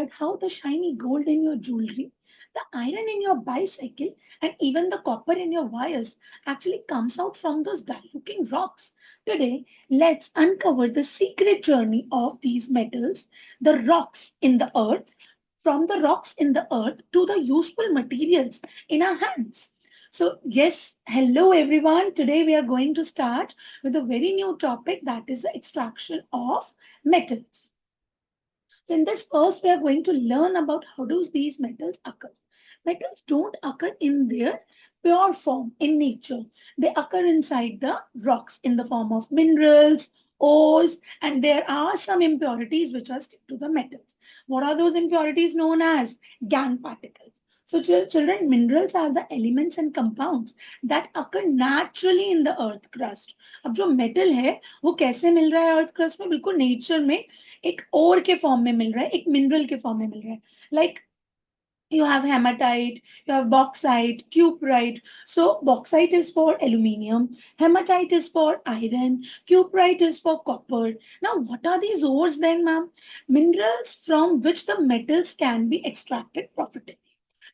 wondered how the shiny gold in your jewelry, the iron in your bicycle, and even the copper in your wires actually comes out from those dull looking rocks? Today, let's uncover the secret journey of these metals, the rocks in the earth, from the rocks in the earth to the useful materials in our hands. So, yes, hello everyone. Today we are going to start with a very new topic, that is the extraction of metals. So in this first, we are going to learn about how do these metals occur. Metals don't occur in their pure form in nature. They occur inside the rocks in the form of minerals, ores, and there are some impurities which are stick to the metals. What are those impurities known as? Gangue particles. So children, minerals are the elements and compounds that occur naturally in the earth crust. अब जो metal है वो कैसे मिल रहा है earth crust में? बिल्कुल नेचर में एक ओर के फॉर्म में मिल रहा है, एक मिनरल के फॉर्म में मिल रहा है. Like you have hematite, you have bauxite, cuprite. So bauxite is for aluminium, hematite is for iron, cuprite is for copper. Now what are these ores then, ma'am? Minerals from which the metals can be extracted profitably.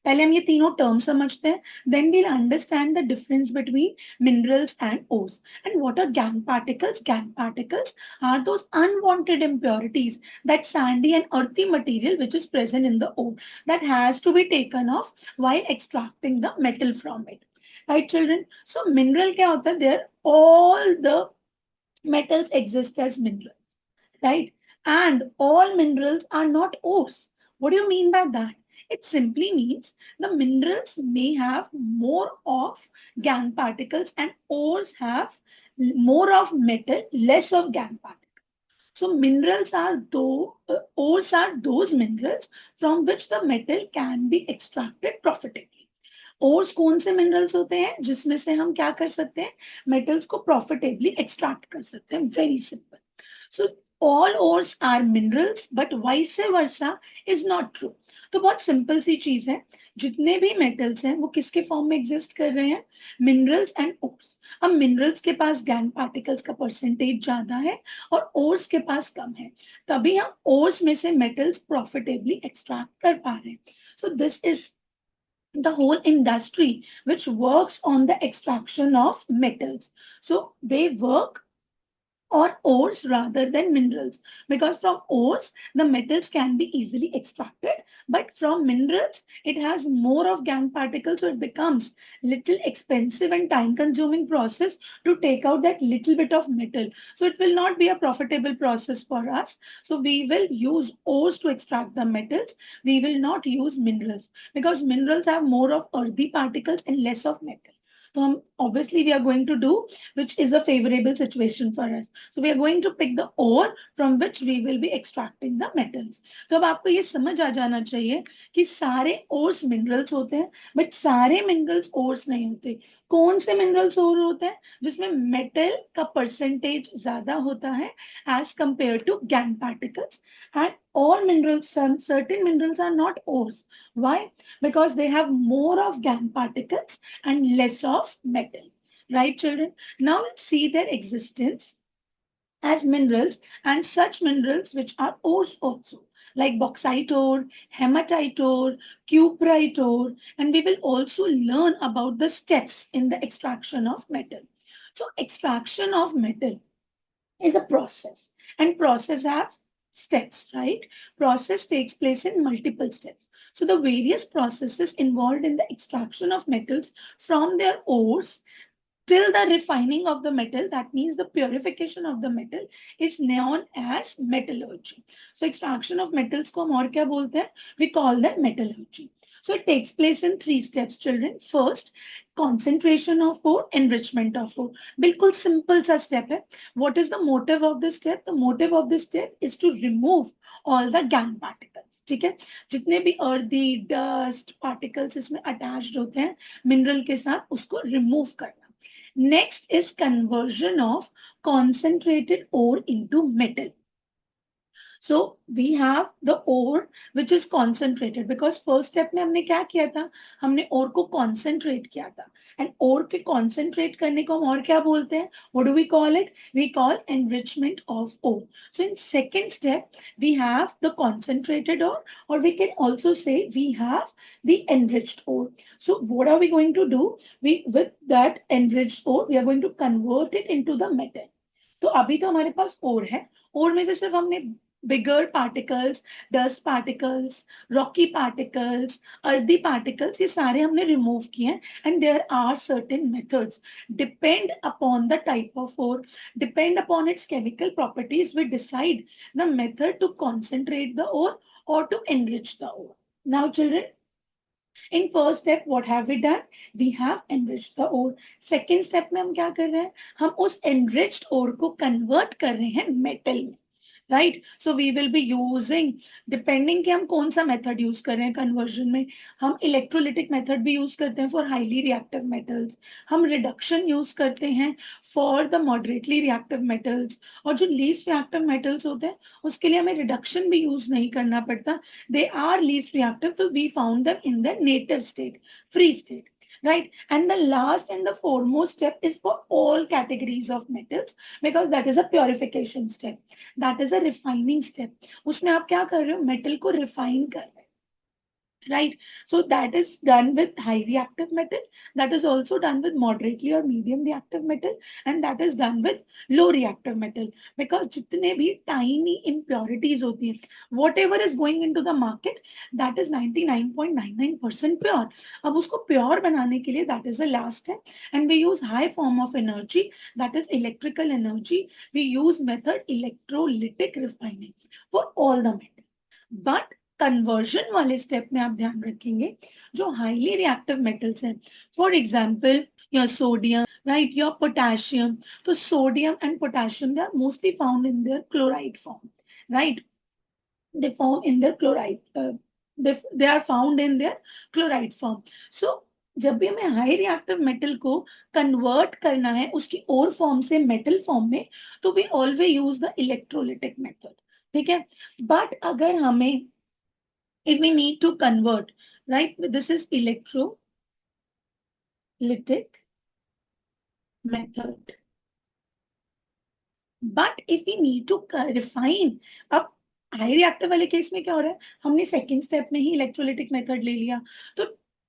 पहले हम ये तीनों term समझते हैं, then we'll understand the difference between minerals and ores. And what are gangue particles? Gangue particles are those unwanted impurities, that sandy and earthy material which is present in the ore, that has to be taken off while extracting the metal from it. Right, children? So mineral क्या होता है? There all the metals exist as minerals, right? And all minerals are not ores. What do you mean by that? It simply means the minerals may have more of gangue particles and ores have more of metal, less of gangue particles. So minerals are ores are those minerals from which the metal can be extracted profitably. Ores कौन से minerals होते हैं जिसमें से हम क्या कर सकते हैं? मेटल्स को प्रॉफिटेबली एक्सट्रैक्ट कर सकते हैं. Very simple. So all ores are minerals, but vice versa is not true. तो बहुत सिंपल सी चीज है. जितने भी मेटल्स हैं वो किसके फॉर्म में एग्जिस्ट कर रहे हैं? Minerals and ores. अब मिनरल्स के पास गैंग पार्टिकल्स का परसेंटेज ज्यादा है और ओर्स के पास कम है, तभी हम ओर्स में से मेटल्स प्रॉफिटेबली एक्सट्रैक्ट कर पा रहे हैं. सो this is the whole industry which works on the extraction of metals. So they work or ores rather than minerals, because from ores the metals can be easily extracted, but from minerals it has more of gangue particles, so it becomes little expensive and time consuming process to take out that little bit of metal. So it will not be a profitable process for us. So we will use ores to extract the metals. We will not use minerals because minerals have more of earthy particles and less of metal. So obviously we are going to do which is a favorable situation for us. So we are going to pick the ore from which we will be extracting the metals. तो अब आपको ये समझ आ जाना चाहिए कि सारे ores minerals होते हैं, but सारे minerals ores नहीं होते. कौन से minerals ore होते हैं? जिसमें metal का percentage ज्यादा होता है as compared to gangue particles. And all minerals, certain minerals are not ores. Why? Because they have more of gangue particles and less of metal. Right, children? Now let's see their existence as minerals and such minerals which are ores also, like bauxite ore, hematite ore, cuprite ore, and we will also learn about the steps in the extraction of metal. So extraction of metal is a process, and process has steps, right? Process takes place in multiple steps. So the various processes involved in the extraction of metals from their ores till the refining of the metal, that means the purification of the metal, is known as metallurgy. So extraction of metals को हम और क्या बोलते हैं? We call them metallurgy. So it takes place in 3 steps, children. First, concentration of ore, enrichment of ore. बिल्कुल simple सा step है. What is the motive of this step? The motive of this step is to remove all the gangue particles. ठीक है, जितने भी earthy dust particles इसमें attached होते हैं मिनरल के साथ, उसको रिमूव करना. Next is conversion of concentrated ore into metal. So we have the ore which is concentrated, because first step में हमने क्या किया था, हमने ओर को कॉन्सेंट्रेट किया था, एंड ओर के कॉन्सेंट्रेट करने को हम और क्या बोलते हैं, what do we call it, we call enrichment of ore. So in second step we have the concentrated ore, or we can also say we have the enriched ore. So what are we going to do, we with that enriched ore we are going to convert it into the metal. तो अभी तो हमारे पास ओर है, ओर में से सिर्फ हमने bigger particles, dust particles, rocky particles, earthy particles, ये सारे हमने रिमूव किए हैं. And there are certain methods depend upon the type of ore, depend upon its chemical properties, we decide the method to concentrate the ore or to enrich the ore. Now children, in first step what have we done, we have enriched the ore. Second step में हम क्या कर रहे हैं, हम उस enriched ore को convert कर रहे हैं metal में. Right, so we will be using, depending कि हम कौन सा मेथड यूज कर रहे हैं कन्वर्जन में, हम इलेक्ट्रोलिटिक मेथड भी यूज करते हैं फॉर हाईली रिएक्टिव मेटल्स, हम रिडक्शन यूज करते हैं for the moderately reactive metals, और जो लीस्ट रिएक्टिव मेटल्स होते हैं उसके लिए हमें रिडक्शन भी यूज नहीं करना पड़ता, दे आर लीस्ट रिएक्टिव, तो we found them in the native state, free state. Right, and the last and the foremost step is for all categories of metals, because that is a purification step, that is a refining step. उसमें आप क्या कर रहे हो, metal को refine कर रहे हो. Right, so that is done with high reactive metal, that is also done with moderately or medium reactive metal, and that is done with low reactive metal. Because जितने भी tiny impurities होती हैं, whatever is going into the market, that is 99.99% pure. अब उसको pure बनाने के लिए, that is the last step, and we use high form of energy, that is electrical energy. We use method electrolytic refining for all the metal. But conversion वाले step में आप ध्यान रखेंगे, जो हाईली रिएक्टिव मेटल्स हैं, for example your sodium, right, your potassium, तो sodium and potassium they are mostly found in their chloride form, right, they form in their chloride, they are found in their chloride form. So जब भी हमें high reactive metal को convert करना है उसकी और form से मेटल फॉर्म में, तो we always use the electrolytic method. ठीक है, बट अगर हमें, if we need to convert, right, this is electrolytic method. But if we need to refine, अब हाई रिएक्टिव वाले केस में क्या हो रहा है, हमने सेकेंड स्टेप में ही इलेक्ट्रोलिटिक मेथड ले लिया, तो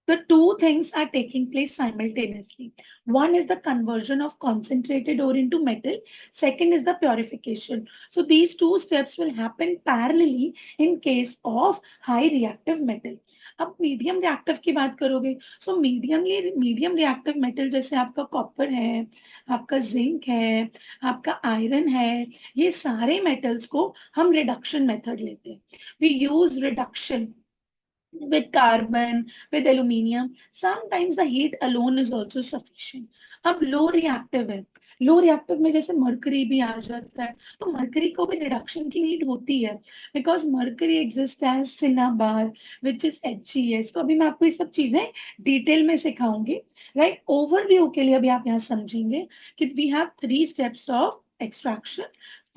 the two things are taking place simultaneously. One is the conversion of concentrated ore into metal. Second is the purification. So these two steps will happen parallelly in case of high reactive metal. अब medium reactive की बात करोगे, so medium reactive metal जैसे आपका copper है, आपका zinc है, आपका आयरन है, ये सारे मेटल्स को हम रिडक्शन मेथड लेते हैं. We use reduction with carbon, with aluminium. Sometimes the heat alone is also sufficient. अब लो रिएक्टिव है, लो रिएक्टिव में जैसे मरकरी भी आ जाता है, तो मरकरी को भी रिडक्शन की नीड होती है, because mercury exist as cinnabar which is HCS. तो अभी मैं आपको ये सब चीजें डिटेल में सिखाऊंगी, राइट. ओवरव्यू के लिए अभी आप यहाँ समझेंगे कि we have 3 steps of extraction.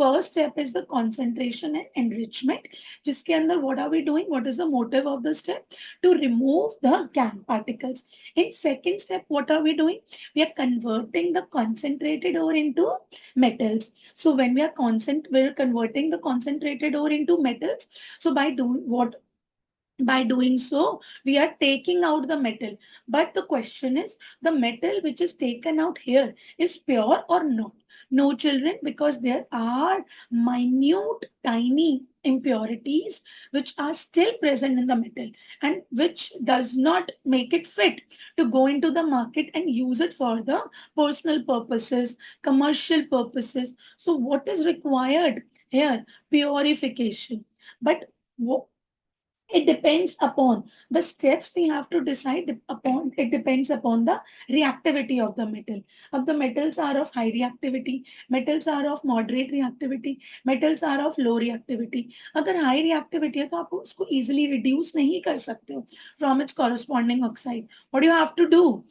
First step is the concentration and enrichment, जिसके अंदर what are we doing, what is the motive of the step, to remove the CAM particles. In second step, what are we doing, we are converting the concentrated ore into metals. So when we are converting the concentrated ore into metals, so by doing what, by doing so we are taking out the metal. But the question is, the metal which is taken out here is pure or not? No children, because there are minute tiny impurities which are still present in the metal and which does not make it fit to go into the market and use it for the personal purposes, commercial purposes. So what is required here, purification. But it depends upon the steps we have to decide upon, it depends upon the reactivity of the metal. If the metals are of high reactivity, metals are of moderate reactivity, metals are of low reactivity. अगर high reactivity है तो आप उसको easily reduce नहीं कर सकते हो from its corresponding oxide. What do you have to do?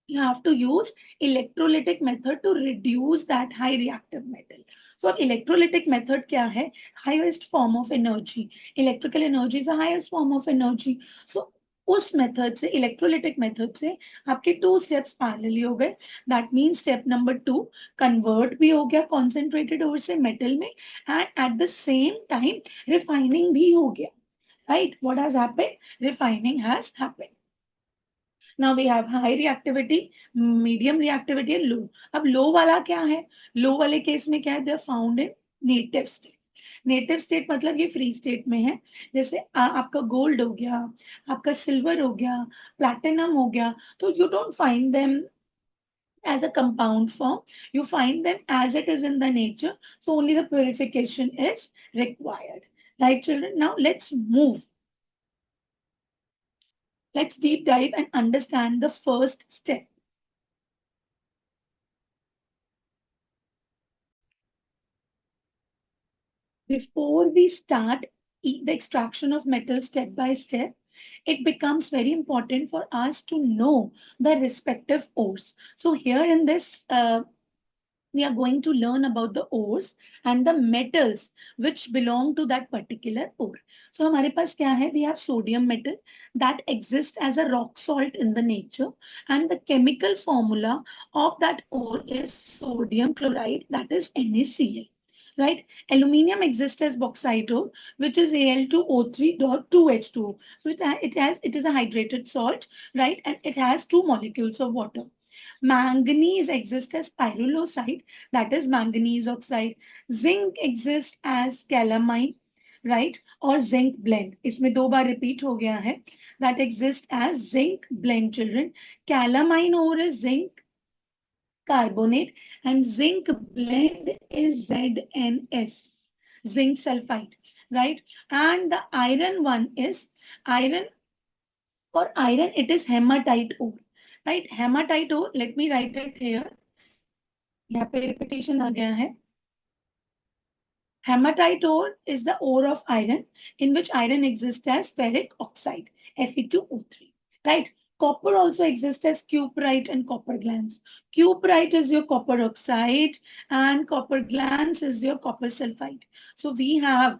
you have to use electrolytic method to reduce that high reactive metal. So electrolytic method क्या है? Highest form of energy. Electrical energy is the highest form of energy. So उस method से, electrolytic method से आपके 2 steps parallelly हो गए. That means step number 2 convert भी हो गया कॉन्सेंट्रेटेड ओर से मेटल में, and at the same time refining भी हो गया. Right, what has happened? Refining has happened. Now we have high reactivity, medium reactivity and low. अब low वाला क्या है? Low वाले केस में क्या है? They are found in native state. Native state मतलब ये फ्री स्टेट में है. जैसे आपका गोल्ड हो गया, आपका सिल्वर हो गया, प्लैटिनम हो गया, तो you don't find them as a compound form, you find them as it is in the nature, so only the purification is required. Right, children? Now let's deep dive and understand the first step. Before we start the extraction of metal step by step, it becomes very important for us to know the respective ores. So here in this, we are going to learn about the ores and the metals which belong to that particular ore. So हमारे पास क्या है? We have sodium metal that exists as a rock salt in the nature, and the chemical formula of that ore is sodium chloride, that is NaCl. Right? Aluminium exists as bauxite ore, which is Al2O3.2H2O. So it is a hydrated salt, right? And it has 2 molecules of water. Manganese exists as pyrolusite, that is manganese oxide. Zinc exists as calamine, right? Or zinc blend. इसमें 2 बार repeat हो गया है. That exists as zinc blend, children. Calamine ore is zinc carbonate, and zinc blend is ZNS, zinc sulfide, right? And the iron one is iron. For iron, it is hematite ore, right? Hematite ore, let me write it here. यहाँ पे repetition आ गया है. Hematite ore is the ore of iron in which iron exists as ferric oxide, Fe2O3, right? Copper also exists as cuprite and copper glans. Cuprite is your copper oxide and copper glans is your copper sulfide. So we have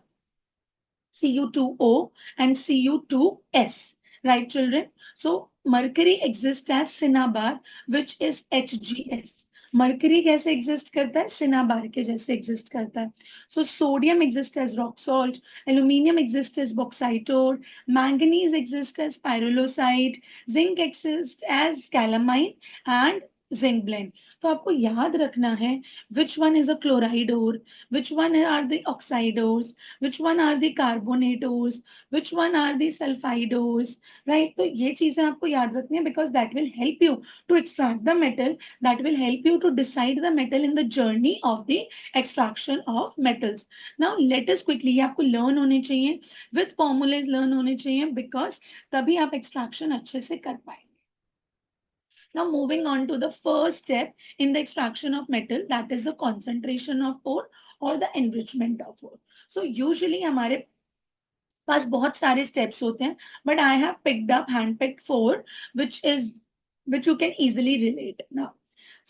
Cu2O and Cu2S, right, children? So mercury exists as cinnabar, which is HgS. Mercury कैसे exist करता है? Cinnabar के जैसे exist करता है. So sodium exist as rock salt, aluminium exist as bauxite ore, manganese exist as pyrolusite, zinc exist as calamine and zinc blende. तो आपको याद रखना है which one is a chloride ore, which one are the oxide ores, which one are the carbonate ores, which one are the sulfide ores, right? तो ये चीजें आपको याद रखनी है because that will help you to extract the metal, that will help you to decide the metal in the journey of the extraction of metals. Now let us quickly, ये आपको learn होने चाहिए, with formulas learn होने चाहिए because तभी आप extraction अच्छे से कर पाएंगे. Now moving on to the first step in the extraction of metal, that is the concentration of ore or the enrichment of ore. So usually हमारे पास बहुत सारे steps होते हैं, but I have picked up handpicked 4 which you can easily relate now.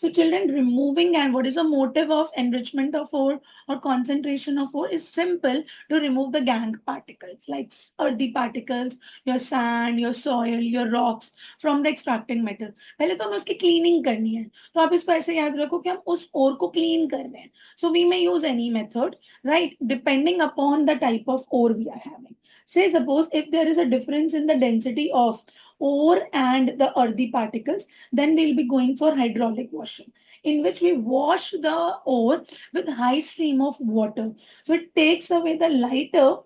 So children, removing and what is the motive of enrichment of ore or concentration of ore is simple, to remove the gangue particles like earthy particles, your sand, your soil, your rocks from the extracting metal. पहले तो हमें उसकी cleaning करनी है, तो आप इसको ऐसे याद रखो कि हम उस ore को clean कर रहे हैं. So we may use any method, right, depending upon the type of ore we are having. Say suppose if there is a difference in the density of ore and the earthy particles, then we'll be going for hydraulic washing, in which we wash the ore with high stream of water. So it takes away the lighter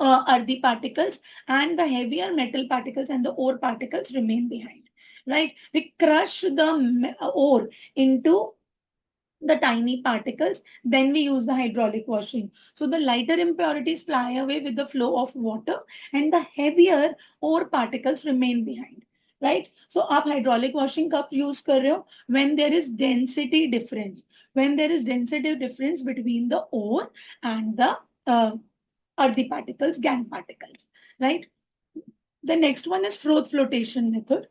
earthy particles, and the heavier metal particles and the ore particles remain behind. Right? We crush the ore into the tiny particles, then we use the hydraulic washing. So the lighter impurities fly away with the flow of water, and the heavier ore particles remain behind. Right? So आप hydraulic washing कब use कर रहे हो? When there is density difference. When there is density difference between the ore and the earthy particles, gangue particles. Right? The next one is froth flotation method.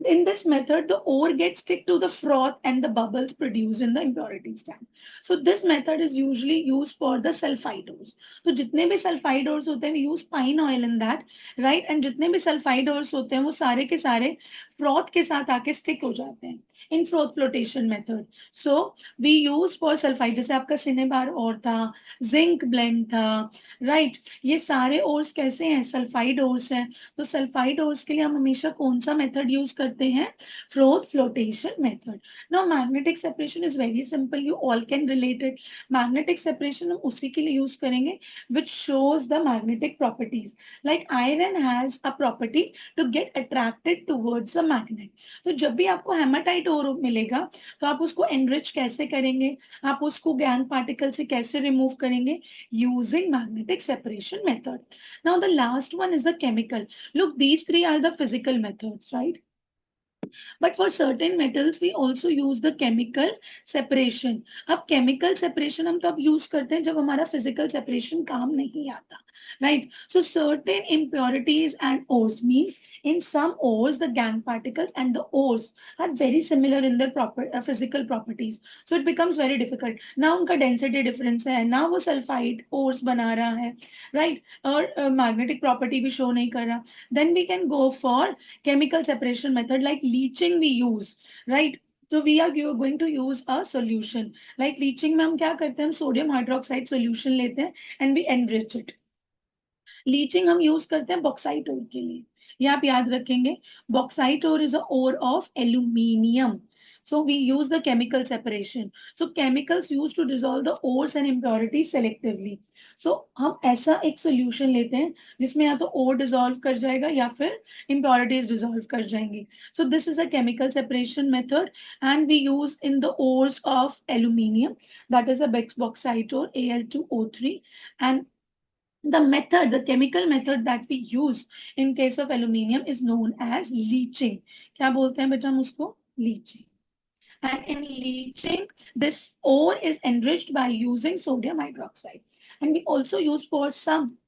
In this method, the ore gets stick to the froth and the bubbles produced in the impurity stand. So this method is usually used for the sulfide ores. तो जितने भी sulfide ores होते हैं, we use pine oil in that, right? And जितने भी sulfide ores होते हैं, वो सारे के सारे froth के साथ आके stick हो जाते हैं in froth flotation method. So we use for sulfide, जैसे आपका cinnabar ore था, zinc blend था, right? ये सारे ores कैसे हैं? Sulfide ores हैं. तो सल्फाइड ओर्स के लिए हम हमेशा कौन सा मेथड यूज करते हैं? Froth flotation method. Now magnetic separation is very simple, you all can relate it. Magnetic separation हम उसी के लिए यूज करेंगे which shows the magnetic properties. Like iron has a property to get attracted towards the magnet. तो जब भी आपको haematite ओर मिलेगा तो आप उसको एनरिच कैसे करेंगे? आप उसको गैंग पार्टिकल से कैसे रिमूव करेंगे? Using magnetic separation method. Now the last one is the chemical. Look, these three are the physical methods, right? But for certain metals we also use the chemical separation. अब chemical separation हम तब use करते हैं जब हमारा physical separation काम नहीं आता, right? So certain impurities and ores means in some ores the gangue particles and the ores are very similar in their physical properties. So it becomes very difficult. Now उनका density difference है, now वो sulfide ores बना रहा है, right? और magnetic property भी show नहीं कर रहा. Then we can go for chemical separation method like leaching we use, right? So we are going to use a solution. Like leaching में हम क्या करते हैं? हम sodium hydroxide solution लेते हैं and we enrich it. Leaching हम use करते हैं बॉक्साइट ओर के लिए. ये आप याद रखेंगे. Bauxite ore is a ore of aluminium. So we use the chemical separation. So chemicals used to dissolve the ores and impurities selectively. So हम ऐसा एक solution लेते हैं जिसमें या तो ore dissolve कर जाएगा या फिर impurities dissolve कर जाएंगी. So this is a chemical separation method and we use in the ores of aluminium, that is a bauxite ore Al2O3. And the chemical method that we use in case of aluminium is known as leaching. क्या बोलते हैं बेटा हम उसको? Leaching. And in leaching, this ore is enriched by using sodium hydroxide. And we also use for some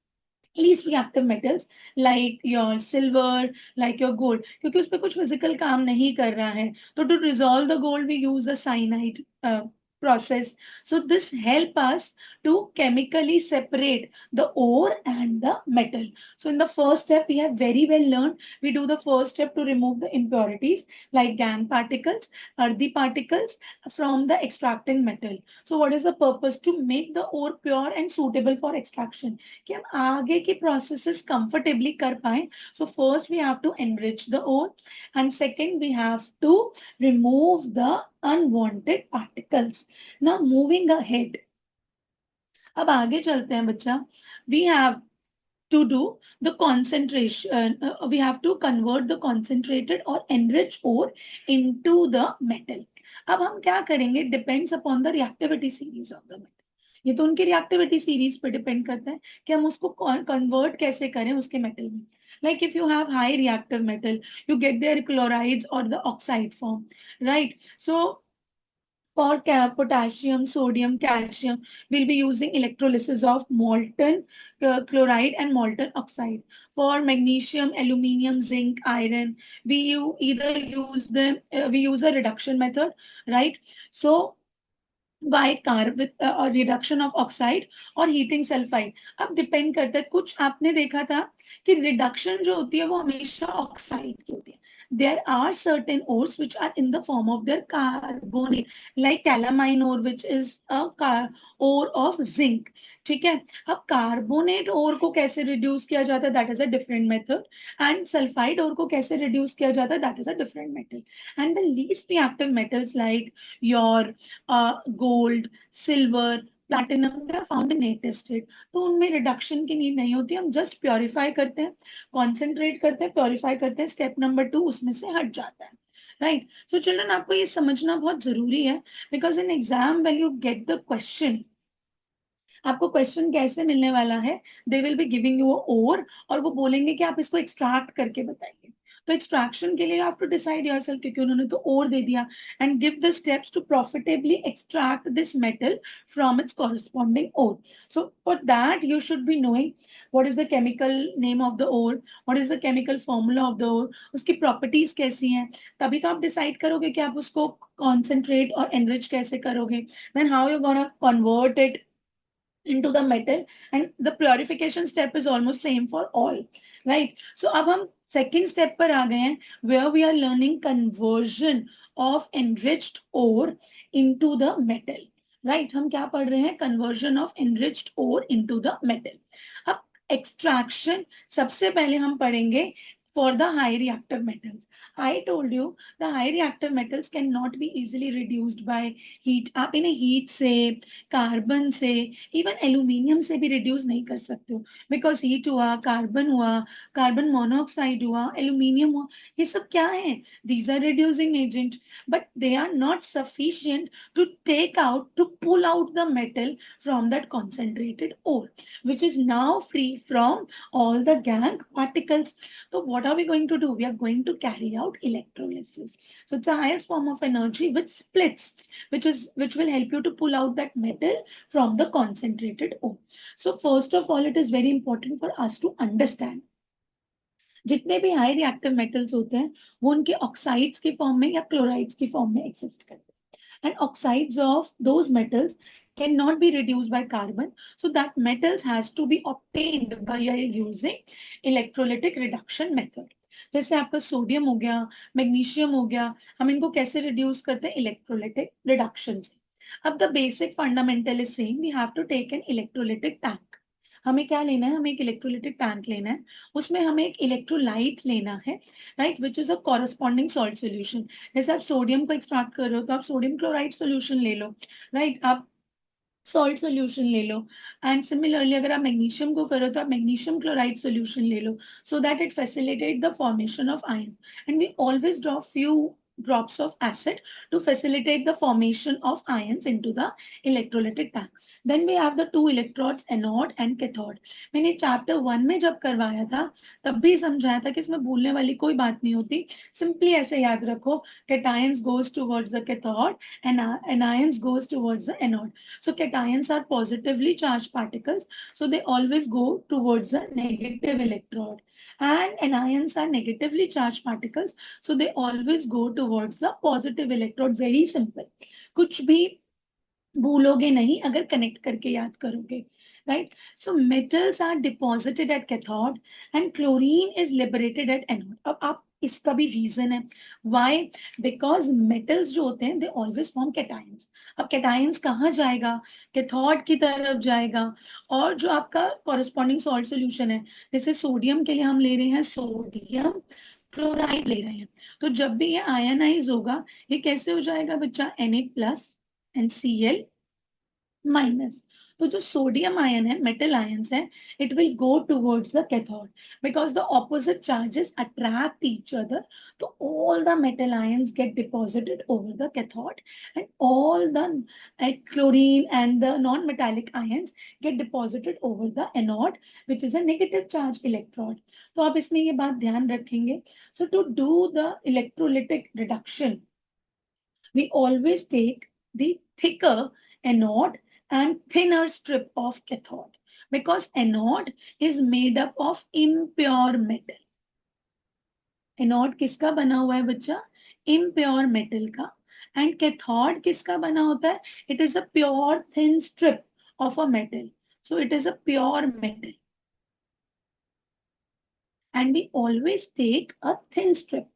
least reactive metals like your silver, like your gold, क्योंकि उस पर कुछ physical काम नहीं कर रहा है. तो to dissolve the gold, we use the cyanide process. So this help us to chemically separate the ore and the metal. So in the first step, we have very well learned. We do the first step to remove the impurities like gangue particles, earthy particles from the extracting metal. So what is the purpose? To make the ore pure and suitable for extraction. कि हम आगे की processes comfortably कर पाए. So first we have to enrich the ore and second we have to remove the unwanted particles. Now moving ahead. अब आगे चलते हैं बच्चा. We have to do the concentration, we have to convert the concentrated or enriched ore into the metal. अब हम क्या करेंगे? Depends upon the reactivity series of the metal. ये तो उनकी रिएक्टिविटी सीरीज पे डिपेंड करता है कि हम उसको कन्वर्ट कैसे करें उसके मेटल में. Like if you have high reactive metal, you get their chlorides or the oxide form, right? So for potassium, sodium, calcium, we'll be using electrolysis of molten chloride and molten oxide. For magnesium, aluminium, zinc, iron, either use we use a reduction method, right? So by with a reduction of oxide और heating sulfide. अब depend करता है. कुछ आपने देखा था कि reduction जो होती है वो हमेशा ऑक्साइड की होती है. There are certain ores which are in the form of their carbonate, like calamine ore, which is a ore of zinc. ठीक है. अब कार्बोनेट ओर को कैसे रिड्यूस किया जाता है? That is a different method. And sulphide ore को कैसे रिड्यूस किया जाता है? That is a different method. And the least reactive metals like your gold, silver, platinum, they are found in native state. तो उनमें रिडक्शन की need नहीं होती. हम जस्ट प्योरीफाई करते हैं, कॉन्सेंट्रेट करते हैं, प्योरीफाई करते हैं. स्टेप नंबर 2 उसमें से हट जाता है. राइट. सो चिल्ड्रन, आपको ये समझना बहुत जरूरी है because in exam when you get the question, आपको क्वेश्चन कैसे मिलने वाला है? They will be giving you ore और वो बोलेंगे कि आप इसको एक्सट्रैक्ट करके बताइए. तो एक्सट्रैक्शन के लिए आप टू डिसाइड योरसेल्फ, क्योंकि उन्होंने तो और दे दिया, and give the steps to profitably extract this metal from its corresponding ore. So for that you should be knowing what is the chemical name of the ore, what is the chemical formula of the ore, उसकी properties कैसी हैं, तभी तो आप decide करोगे कि आप उसको कॉन्सेंट्रेट और एनरिच कैसे करोगे. Then how you gonna convert it into the metal, and the purification step is almost same for all, right? So अब हम second step पर आ गए हैं, where we are learning conversion of enriched ore into the metal, right? हम क्या पढ़ रहे हैं? conversion of enriched ore into the metal. अब extraction सबसे पहले हम पढ़ेंगे for the high reactive metals. I told you the high reactive metals cannot be easily reduced by heat. आप इन्हें heat से, कार्बन से, इवन एल्यूमिनियम से भी रिड्यूस नहीं कर सकते हो, बिकॉज हीट हुआ, कार्बन हुआ, कार्बन मोनोऑक्साइड हुआ, एल्यूमिनियम हुआ, ये सब क्या है? These are reducing agent, but they are not sufficient to take out, to pull out the metal from that concentrated ore, which is now free from all the gangue particles. So what are we going to do? We are going to carry out electrolysis. So it's the highest form of energy which splits, which will help you to pull out that metal from the concentrated ore. So first of all, it is very important for us to understand जितने भी high reactive metals होते हैं वो उनके oxides के form में या chlorides की फॉर्म में एग्जिस्ट करते हैं, and oxides of those metals can not be reduced by carbon, so that metals has to be obtained by using electrolytic reduction method. जैसे आपका सोडियम हो गया, मैग्नीशियम हो गया, हम इनको कैसे रिड्यूस करते हैं? इलेक्ट्रोलिटिक रिडक्शन से. अब the basic fundamental is same, we have to take an electrolytic tank. हमें क्या लेना है? हमें एक इलेक्ट्रोलिटिक टैंक लेना है, उसमें हमें एक इलेक्ट्रोलाइट लेना है, right, which is a corresponding salt solution. जैसे आप सोडियम को एक्सट्रैक्ट कर रहे हो तो आप सोडियम क्लोराइड सोल्यूशन ले लो, राइट, आप सॉल्ट सोल्यूशन ले लो. एंड सिमिलरली अगर आप मैग्नीशियम को करो तो आप मैग्नीशियम क्लोराइड सोल्यूशन ले लो, so that it facilitate the formation of ion. And we always drop few drops of acid to facilitate the formation of ions into the electrolytic tank. Then we have the two electrodes, anode and cathode. मैंने chapter 1 में जब करवाया था तब भी समझाया था कि इसमें भूलने वाली कोई बात नहीं होती, सिंपली ऐसे याद रखो, cations goes towards the cathode and anions goes towards the anode. So cations are positively charged particles, so they always go towards the negative electrode, and anions are negatively charged particles, so they always go towards the positive electrode. Very simple, कुछ भी भूलोगे नहीं अगर connect करके याद करोगे, right. So metals are deposited at cathode and chlorine is liberated at anode. अब आप इसका भी रीजन है व्हाई, बिकॉज मेटल्स जो होते हैं दे ऑलवेज फॉर्म कैटायंस. अब कैटायंस कहाँ जाएगा? कैथोड की तरफ जाएगा, और जो आपका कॉरेस्पॉन्डिंग सॉल्ट सोल्यूशन है, जैसे सोडियम के लिए हम ले रहे हैं सोडियम क्लोराइड ले रहे हैं, तो जब भी ये आयनाइज होगा ये कैसे हो जाएगा बच्चा? Na+ and Cl-. तो जो सोडियम आयन है, मेटल आयंस है, it will go towards the cathode because the opposite charges attract each other. तो all the metal ions get deposited over the cathode, and all the chlorine and the non-metallic ions get deposited over the anode, which is a negative charge electrode. तो आप इसमें ये बात ध्यान रखेंगे. So to do the electrolytic reduction, we always take the thicker anode and thinner strip of cathode, because anode is made up of impure metal. Anode किसका बना हुआ है बच्चा? इम्प्योर मेटल का. एंड कैथोड किसका बना होता है? It is a pure thin strip of a metal, so it is a pure metal, and we always take a thin strip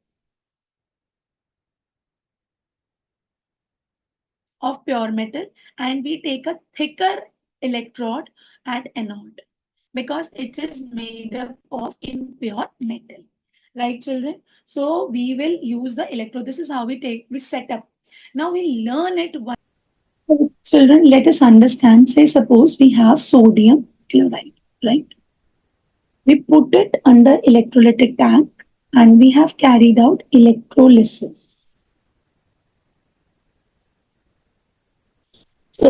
of pure metal, and we take a thicker electrode at anode because it is made up of impure metal, right children? So we will use the electrode. This is how we set up. Now we learn it. Children, let us understand. Say suppose we have sodium chloride, right? We put it under electrolytic tank and we have carried out electrolysis. So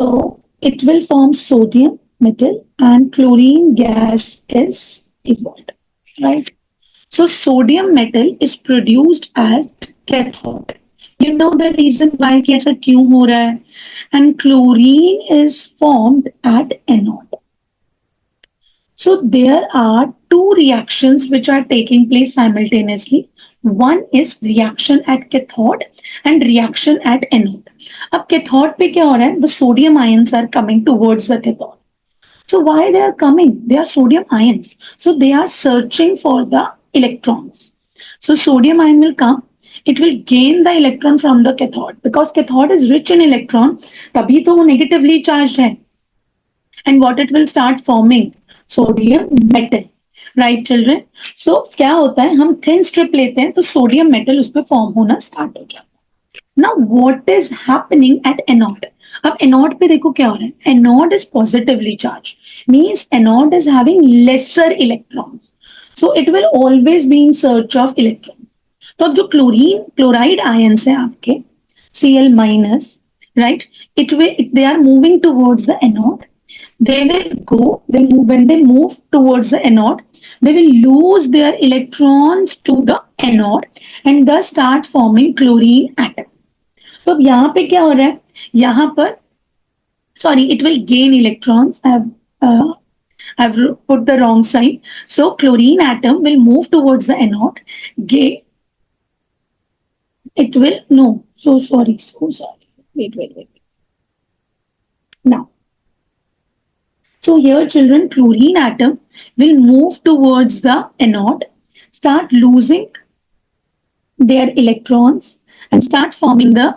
it will form sodium metal and chlorine gas is evolved, right? So sodium metal is produced at cathode. You know the reason why कि ऐसा क्यों हो रहा है? And chlorine is formed at anode. So there are two reactions which are taking place simultaneously. One is reaction at cathode and reaction at anode. अब cathode पे क्या हो रहा है? The sodium ions are coming towards the cathode. So why they are coming? They are sodium ions. So they are searching for the electrons. So sodium ion will come. It will gain the electron from the cathode because cathode is rich in electron. तभी तो वो negatively charged है. And what it will start forming? Sodium metal. Right children? So क्या होता है? हम thin strip लेते हैं तो sodium metal उस पर form होना start हो जाता है. Now what is happening at anode? अब एनोड पे देखो क्या हो रहा है. Anode is positively charge, means anode is having lesser electron, so it will always be in search of electron. तो अब जो क्लोराइड आयंस है आपके Cl minus, right, it will they are moving towards the anode. They will go, when they move towards the anode, they will lose their electrons to the anode and thus start forming chlorine atom. तो अब यहाँ पे क्या हो रहा है? यहाँ पर sorry, it will gain electrons. I've put the wrong sign. So chlorine atom will move towards the anode. It will no. So sorry. Wait. Now, so here, children, chlorine atom will move towards the anode, start losing their electrons, and start forming the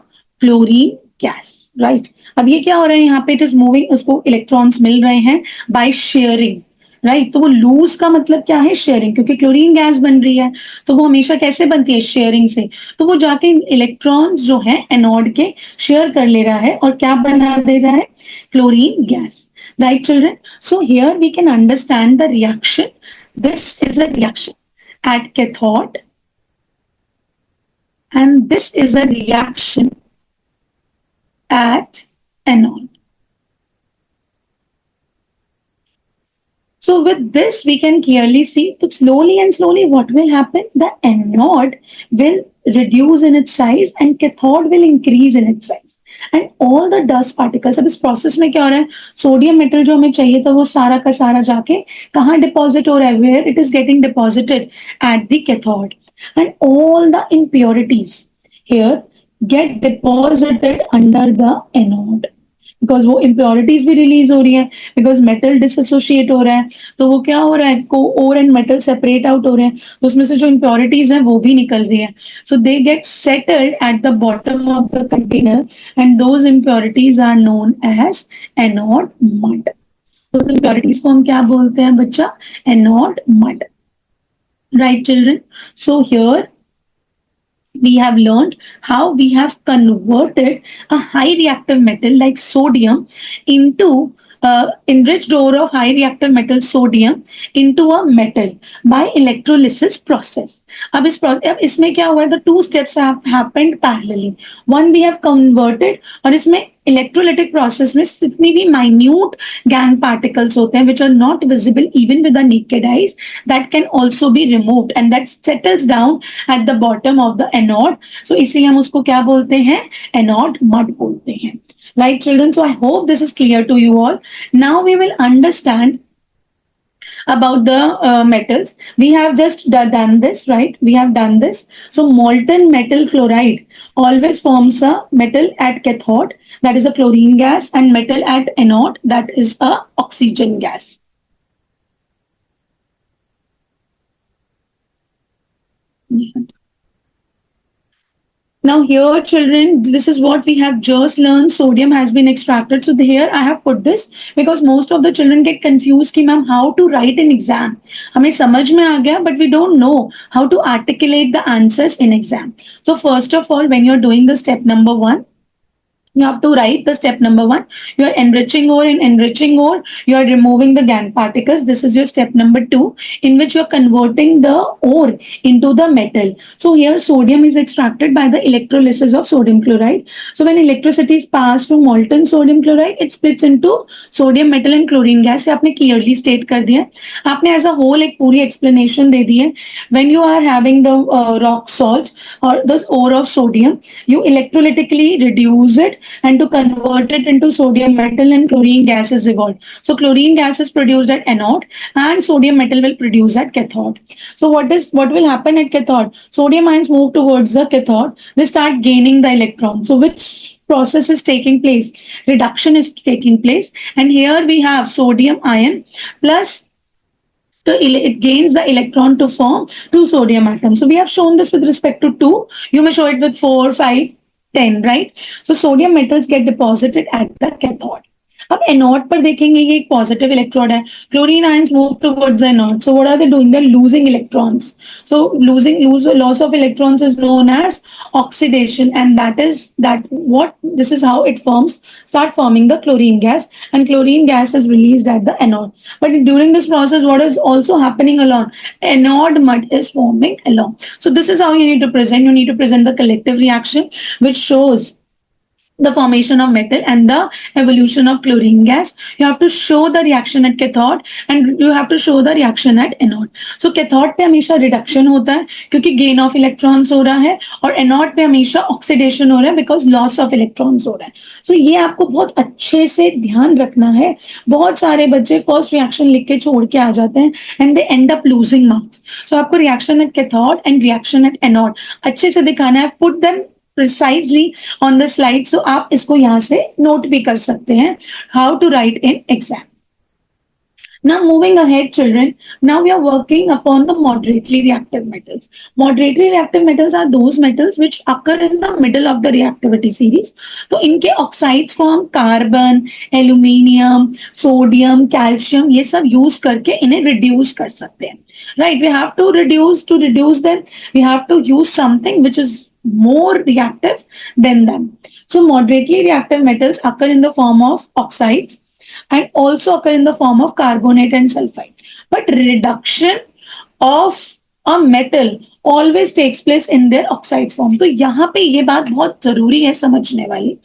chlorine gas. Right, अब ये क्या हो रहा है यहाँ पे? It is moving, उसको electrons मिल रहे हैं बाय शेयरिंग. राइट, तो वो लूज का मतलब क्या है? शेयरिंग, क्योंकि क्लोरीन गैस बन रही है तो वो हमेशा कैसे बनती है? शेयरिंग से. तो वो जाके इलेक्ट्रॉन्स जो है एनोड के शेयर कर ले रहा है और क्या बना दे रहा है? Chlorine gas. Right children, so here we can understand the reaction. This is a reaction at cathode and this is a reaction at anode. So with this we can clearly see that slowly what will happen? The anode will reduce in its size and cathode will increase in its size. And all the dust particles. अब इस process में क्या हो रहा है? Sodium metal जो हमें चाहिए था वो सारा का सारा जाके कहाँ डिपॉजिट हो रहा है? Where it is getting deposited? At the cathode. And all the impurities here get deposited under the anode, because वो इम्प्योरिटीज भी रिलीज हो रही है, बिकॉज मेटल डिसएसोशिएट हो रहा है. तो वो क्या हो रहा है? Core and metal separate out हो रहे हैं, तो उसमें से जो इम्प्योरिटीज हैं वो भी निकल रही है. So they get settled at the bottom of the container and those impurities are known as anode mud. तो इम्प्योरिटीज को हम क्या बोलते हैं बच्चा? Anode mud. Right children, so here we have learned how we have converted a high reactive metal like sodium into enriched ore of high reactive metal sodium into a metal by electrolysis process. अब इसमें क्या हुआ है? The two steps have happened parallelly. One we have converted, और इसमें electrolytic process में जितनी भी माइन्यूट गैंग पार्टिकल्स होते हैं which are not visible even with the naked eyes, that can also be removed and that settles down at the bottom of the anode. So इसे हम उसको क्या बोलते हैं? एनोड मड बोलते हैं. Right children, so I hope this is clear to you all. Now we will understand about the metals. We have just done this, right? We have done this. So molten metal chloride always forms a metal at cathode, that is a chlorine gas, and metal at anode, that is a oxygen gas. Now here children, this is what we have just learned. Sodium has been extracted. So here I have put this because most of the children get confused कि ma'am how to write in exam. हमें समझ में आ गया but we don't know how to articulate the answers in exam. So first of all, when you're doing the step number 1, You have to write the step number one. You are enriching ore. In enriching ore, you are removing the gangue particles. This is your step number two, in which you are converting the ore into the metal. So here sodium is extracted by the electrolysis of sodium chloride. So when electricity is passed through molten sodium chloride, it splits into sodium metal and chlorine gas. ये आपने clearly state कर दिया. आपने as a whole एक पूरी explanation दे दी है. When you are having the rock salt or the ore of sodium, you electrolytically reduce it and to convert it into sodium metal and chlorine gas is evolved. So chlorine gas is produced at anode and sodium metal will produce at cathode. So what will happen at cathode? Sodium ions move towards the cathode. They start gaining the electron. So which process is taking place? Reduction is taking place. And here we have sodium ion plus it gains the electron to form two sodium atoms. So we have shown this with respect to 2. You may show it with 4, 5, 10, right? So sodium metals get deposited at the cathode. अब anode पर देखेंगे ये एक positive electrode है chlorine ions move towards anode so what are they doing they losing electrons so loss of electrons is known as oxidation and this is how it start forming the chlorine gas and chlorine gas is released at the anode but during this process what is also happening along anode mud is forming along so this is how you need to present the collective reaction which shows the formation of metal and the evolution of chlorine gas. You have to show the reaction at cathode and you have to show the reaction at anode. So cathode पे हमेशा reduction होता है क्योंकि gain of electrons हो रहा है और anode पे हमेशा oxidation हो रहा है because loss of electrons हो रहा है. So ये आपको बहुत अच्छे से ध्यान रखना है. बहुत सारे बच्चे first reaction लिख के छोड़ के आ जाते हैं and they end up losing marks. So आपको reaction at cathode and reaction at anode अच्छे से दिखाना है. Put them precisely on the slide so आप इसको यहाँ से note भी कर सकते हैं how to write in exam. Now moving ahead children, now we are working upon the moderately reactive metals. Moderately reactive metals are those metals which occur in the middle of the reactivity series. तो इनके oxides को हम carbon, aluminium, sodium, calcium ये सब use करके इन्हें reduce कर सकते हैं. Right, we have to reduce them. We have to use something which is more reactive than them. So moderately reactive metals occur in the form of oxides and also occur in the form of carbonate and sulfide. But reduction of a metal always takes place in their oxide form. तो यहाँ पे ये बात बहुत जरूरी है समझने वाली.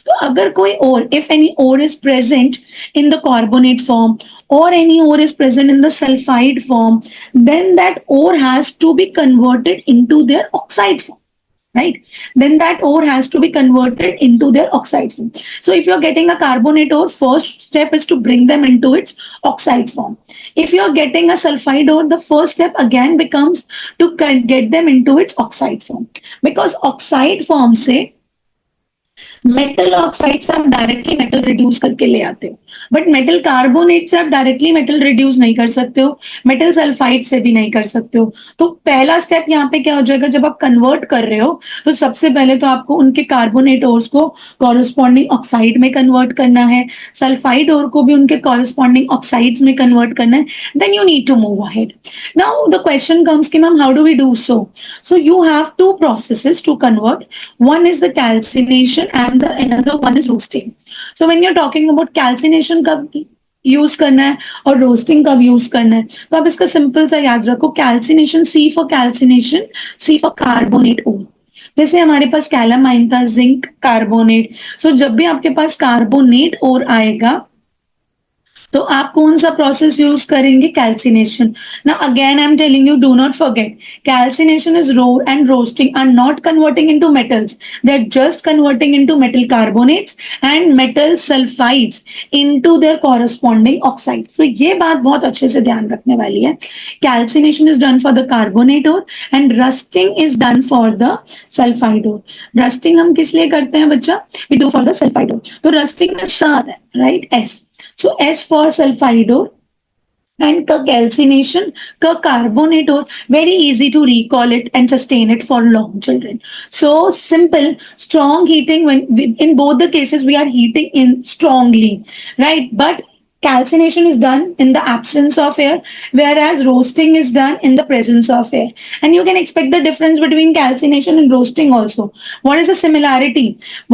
तो अगर कोई ore, if any ore is present in the carbonate form or any ore is present in the sulfide form, then that ore has to be converted into their oxide form. Right? Then that ore has to be converted into their oxide form. So if you're getting a carbonate ore, first step is to bring them into its oxide form. If you're getting a sulfide ore, the first step again becomes to get them into its oxide form. Because oxide form से metal oxide से आप directly metal reduce करके ले आते हो but metal carbonate से आप directly metal reduce नहीं कर सकते हो मेटल सल्फाइड से भी नहीं कर सकते हो तो पहला स्टेप यहाँ पे क्या हो जाएगा जब आप कन्वर्ट कर रहे हो तो सबसे पहले तो आपको उनके कार्बोनेट ओर्स को कॉरेस्पॉन्डिंग ऑक्साइड में कन्वर्ट करना है सल्फाइड ओर को भी उनके कॉरेस्पॉन्डिंग ऑक्साइड्स में कन्वर्ट करना है then you need to move ahead now the question comes कि ma'am how do we do so you have two processes to convert one is the calcination and the another one is roasting so when you're talking about calcination कब use करना है और roasting कब use करना है तो आप इसका सिंपल सा याद रखो calcination C for calcination C for carbonate ore जैसे हमारे पास कैलामाइन था जिंक कार्बोनेट सो जब भी आपके पास कार्बोनेट ओर आएगा तो आप कौन सा प्रोसेस यूज करेंगे कैल्सिनेशन ना again I am telling you do not forget calcination is raw and roasting are not converting into metals they are just converting into metal carbonates and metal sulphides into their corresponding oxide तो ये बात बहुत अच्छे से ध्यान रखने वाली है calcination is done for the carbonate ore and roasting is done for the sulphide ore roasting हम किस लिए करते हैं बच्चा we do for the sulphide ore तो रस्टिंग में सार है right S So S for sulfide ore and calcination, carbonate ore, very easy to recall it and sustain it for long children. So simple, strong heating when in both the cases we are heating in strongly, right? But calcination is done in the absence of air, whereas roasting is done in the presence of air. And you can expect the difference between calcination and roasting also. What is the similarity?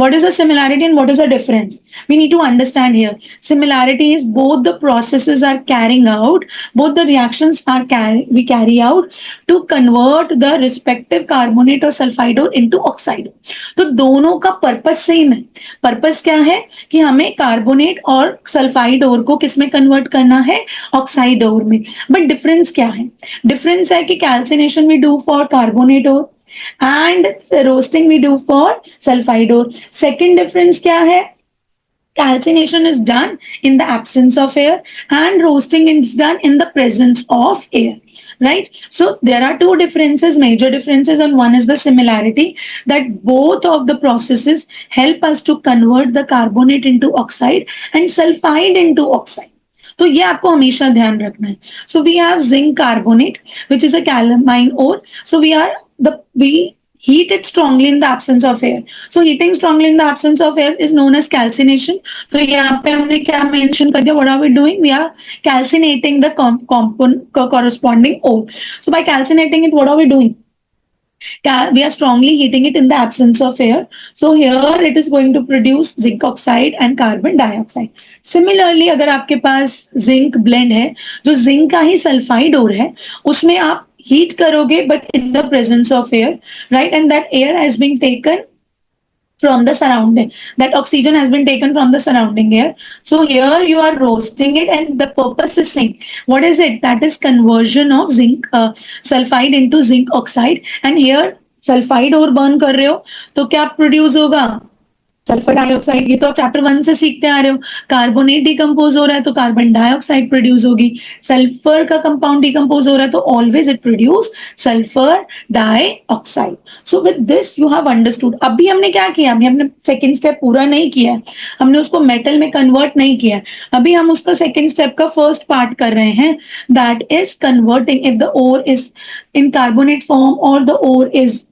What is the similarity and what is the difference? We need to understand here. Similarity is both the processes are carrying out, both the reactions are we carry out to convert the respective carbonate or sulfide ore into oxide. तो दोनों का purpose same है. Purpose क्या है कि हमें carbonate और sulphide ore को किसमें कन्वर्ट करना है, ऑक्साइड ओर में. बट डिफरेंस क्या है? डिफरेंस है कि calcination we do for carbonate ore and roasting we do for sulphide ore. Second difference क्या है? Calcination is done in the absence of air and roasting is done in the presence of air, right? So there are two differences, major differences, and one is the similarity that both of the processes help us to convert the carbonate into oxide and sulfide into oxide. तो ये आपको हमेशा ध्यान रखना है. So we have zinc carbonate, which is a calamine ore. So we heat it strongly in the absence of air. So heating strongly in the absence of air is known as calcination. तो यहाँ पे हमने क्या mention कर दिया? What are we doing? We are calcinating the corresponding ore. So by calcinating it, what are we doing? We are strongly heating it in the absence of air. So here it is going to produce zinc oxide and carbon dioxide. Similarly, अगर आपके पास zinc blend है, जो zinc का ही sulfide ore है, उसमें आप heat करोगे but in the presence of air, right? And that air has been taken from the surrounding. That oxygen has been taken from the surrounding air. So here you are roasting it, and the purpose is same. What is it? That is conversion of zinc sulfide into zinc oxide. And here sulfide और burn कर रहे हो तो क्या produce होगा? Sulphur dioxide. ये तो आप चैप्टर 1 से सीखते आ रहे हो. कार्बोनेट डिकम्पोज हो रहा है तो कार्बन डाइऑक्साइड प्रोड्यूस होगी. सल्फर का कंपाउंड डिकम्पोज हो रहा है तो always it produce sulphur dioxide. So with this you have understood. अभी हमने क्या किया? अभी हमने सेकेंड स्टेप पूरा नहीं किया, हमने उसको मेटल में कन्वर्ट नहीं किया. अभी हम उसका सेकेंड स्टेप का फर्स्ट पार्ट कर रहे हैं. That is converting if the ore is in carbonate form और the ore is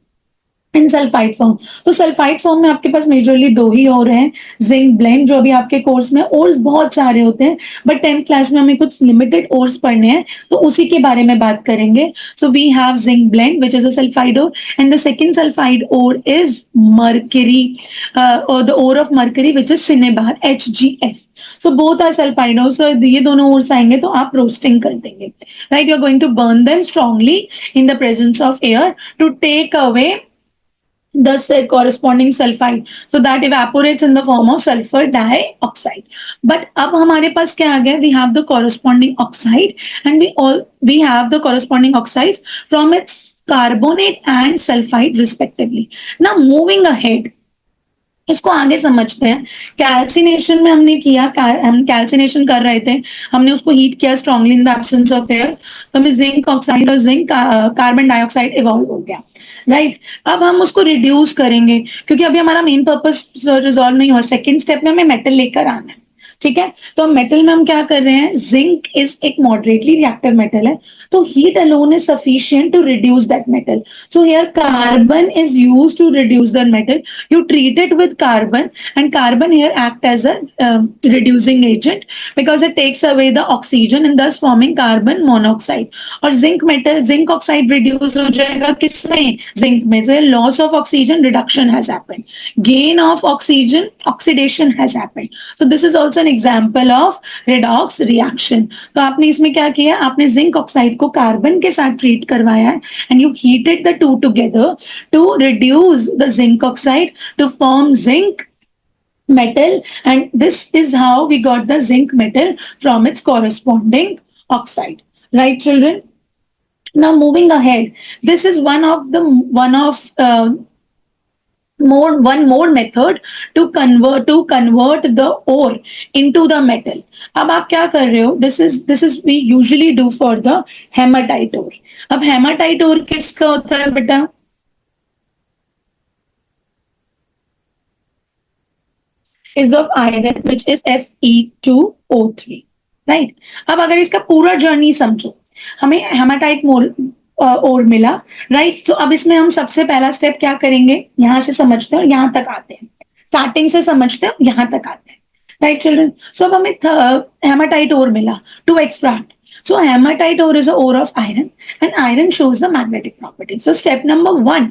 in sulphide form. तो सल्फाइड फॉर्म में आपके पास मेजरली दो ही और हैं. जिंक ब्लेंड, जो अभी आपके कोर्स में ओर्स बहुत सारे होते हैं, बट 10th क्लास में हमें कुछ लिमिटेड ओर्स पढ़ने हैं तो उसी के बारे में बात करेंगे. So we have zinc blende which is a sulphide ore and the second sulphide ore is mercury और the ore of mercury which is cinnabar HgS. So both are sulphide ore. सो ये दोनों ओर्स आएंगे तो आप roasting कर देंगे, right? You are going to burn them strongly in the presence of air to take away the corresponding sulfide, so that evaporates in the form of sulfur dioxide. But अब हमारे पास क्या आ गया? We have the corresponding oxide and we have the corresponding oxides from its carbonate and sulfide respectively. Now moving ahead, इसको आगे समझते हैं. Calcination में हमने किया, हम कैल्सिनेशन कर रहे थे, हमने उसको हीट किया strongly in the absence of air, तो हमें जिंक ऑक्साइड और जिंक कार्बन डाइऑक्साइड इवॉल्व हो गया, राइट? अब हम उसको रिड्यूस करेंगे क्योंकि अभी हमारा मेन पर्पस रिजॉल्व नहीं हुआ. सेकेंड स्टेप में हमें मेटल लेकर आना है, ठीक है? तो मेटल में हम क्या कर रहे हैं? जिंक इज एक मॉडरेटली रिएक्टिव मेटल है, तो heat alone is sufficient to reduce that metal. So here carbon is used to reduce the metal. You treat it with carbon and carbon here act as a reducing agent because it takes away the oxygen and thus forming carbon monoxide. और zinc metal, zinc oxide reduce हो जाएगा किसमें? Zinc में. So loss of oxygen, reduction has happened. Gain of oxygen, oxidation has happened. So this is also an example of redox reaction. तो आपने इसमें क्या किया? आपने zinc oxide को कार्बन के साथ ट्रीट करवाया है and you heated the two together to reduce the zinc oxide to form zinc metal, and this is how we got the zinc metal from its corresponding oxide, right children? Now moving ahead, this is one more method to convert the ore into the metal. अब आप क्या कर रहे हो? This is we usually do for the hematite ore. अब hematite ore किसका होता है बेटा? is of iron which is Fe2O3, right? अब अगर इसका पूरा जर्नी समझो, हमें हेमाटाइट और मिला, राइट? तो अब इसमें हम सबसे पहला स्टेप क्या करेंगे? यहां से समझते हैं और यहां तक आते हैं. स्टार्टिंग से समझते हैं, यहां तक आते हैं. Right children? सो अब हमें हेमाटाइट ओर मिला to extract. So hematite ore is a ore of iron, and iron shows the magnetic property. So step number 1